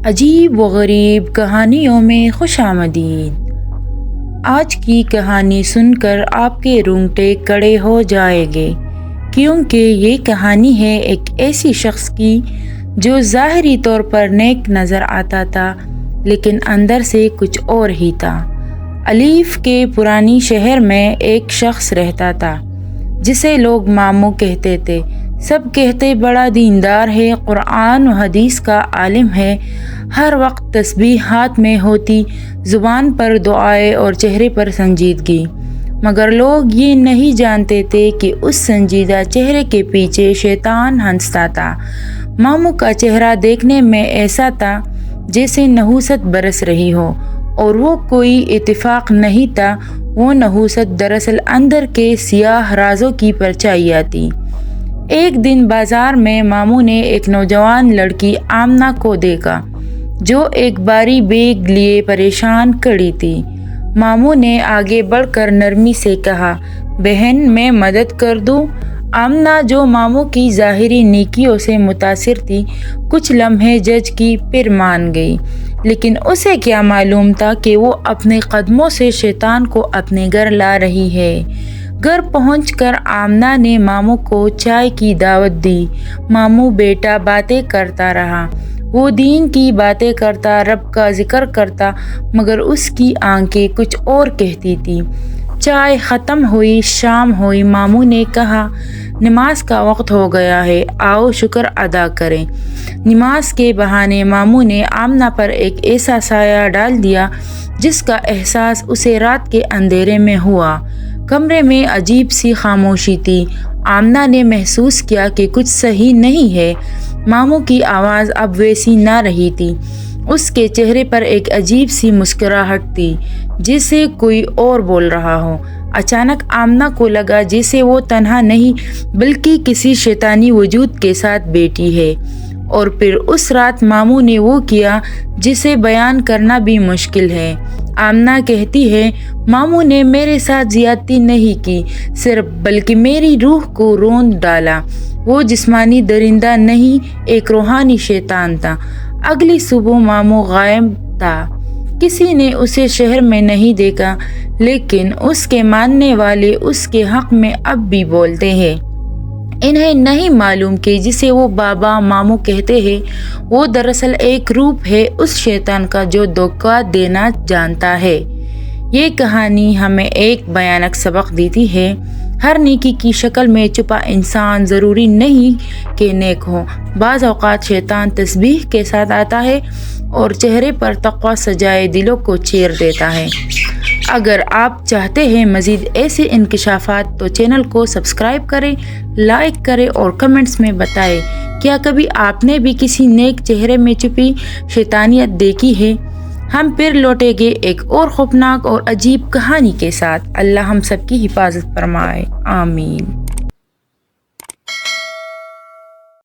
عجیب و غریب کہانیوں میں خوش آمدید۔ آج کی کہانی سن کر آپ کے رونگٹے کھڑے ہو جائیں گے، کیونکہ یہ کہانی ہے ایک ایسی شخص کی جو ظاہری طور پر نیک نظر آتا تھا، لیکن اندر سے کچھ اور ہی تھا۔ الیف کے پرانی شہر میں ایک شخص رہتا تھا جسے لوگ ماموں کہتے تھے۔ سب کہتے بڑا دیندار ہے، قرآن و حدیث کا عالم ہے، ہر وقت تسبیح ہاتھ میں ہوتی، زبان پر دعائیں اور چہرے پر سنجیدگی۔ مگر لوگ یہ نہیں جانتے تھے کہ اس سنجیدہ چہرے کے پیچھے شیطان ہنستا تھا۔ ماموں کا چہرہ دیکھنے میں ایسا تھا جیسے نحوست برس رہی ہو، اور وہ کوئی اتفاق نہیں تھا، وہ نحوست دراصل اندر کے سیاہ رازوں کی پرچھائیاں تھی۔ ایک دن بازار میں ماموں نے ایک نوجوان لڑکی آمنہ کو دیکھا جو ایک بھاری بیگ لیے پریشان کھڑی تھی۔ ماموں نے آگے بڑھ کر نرمی سے کہا، بہن میں مدد کر دوں؟ آمنہ جو ماموں کی ظاہری نیکیوں سے متاثر تھی، کچھ لمحے جج کی پھر مان گئی، لیکن اسے کیا معلوم تھا کہ وہ اپنے قدموں سے شیطان کو اپنے گھر لا رہی ہے۔ گھر پہنچ کر آمنہ نے ماموں کو چائے کی دعوت دی۔ ماموں بیٹا باتیں کرتا رہا، وہ دین کی باتیں کرتا، رب کا ذکر کرتا، مگر اس کی آنکھیں کچھ اور کہتی تھی۔ چائے ختم ہوئی، شام ہوئی، ماموں نے کہا، نماز کا وقت ہو گیا ہے، آؤ شکر ادا کریں۔ نماز کے بہانے ماموں نے آمنہ پر ایک ایسا سایہ ڈال دیا جس کا احساس اسے رات کے اندھیرے میں ہوا۔ کمرے میں عجیب سی خاموشی تھی۔ آمنہ نے محسوس کیا کہ کچھ صحیح نہیں ہے۔ ماموں کی آواز اب ویسی نہ رہی تھی، اس کے چہرے پر ایک عجیب سی مسکراہٹ تھی جیسے کوئی اور بول رہا ہو۔ اچانک آمنہ کو لگا جیسے وہ تنہا نہیں بلکہ کسی شیطانی وجود کے ساتھ بیٹھی ہے۔ اور پھر اس رات ماموں نے وہ کیا جسے بیان کرنا بھی مشکل ہے۔ آمنہ کہتی ہے، ماموں نے میرے ساتھ زیادتی نہیں کی صرف، بلکہ میری روح کو روند ڈالا۔ وہ جسمانی درندہ نہیں، ایک روحانی شیطان تھا۔ اگلی صبح ماموں غائب تھا، کسی نے اسے شہر میں نہیں دیکھا، لیکن اس کے ماننے والے اس کے حق میں اب بھی بولتے ہیں۔ انہیں نہیں معلوم کہ جسے وہ بابا ماموں کہتے ہیں، وہ دراصل ایک روپ ہے اس شیطان کا جو دھوکہ دینا جانتا ہے۔ یہ کہانی ہمیں ایک بھیانک سبق دیتی ہے، ہر نیکی کی شکل میں چھپا انسان ضروری نہیں کہ نیک ہو۔ بعض اوقات شیطان تسبیح کے ساتھ آتا ہے اور چہرے پر تقویٰ سجائے دلوں کو چیر دیتا ہے۔ اگر آپ چاہتے ہیں مزید ایسے انکشافات تو چینل کو سبسکرائب کریں، لائک کریں اور کمنٹس میں بتائیں، کیا کبھی آپ نے بھی کسی نیک چہرے میں چھپی شیطانیت دیکھی ہے؟ ہم پھر لوٹیں گے ایک اور خوفناک اور عجیب کہانی کے ساتھ۔ اللہ ہم سب کی حفاظت فرمائے، آمین۔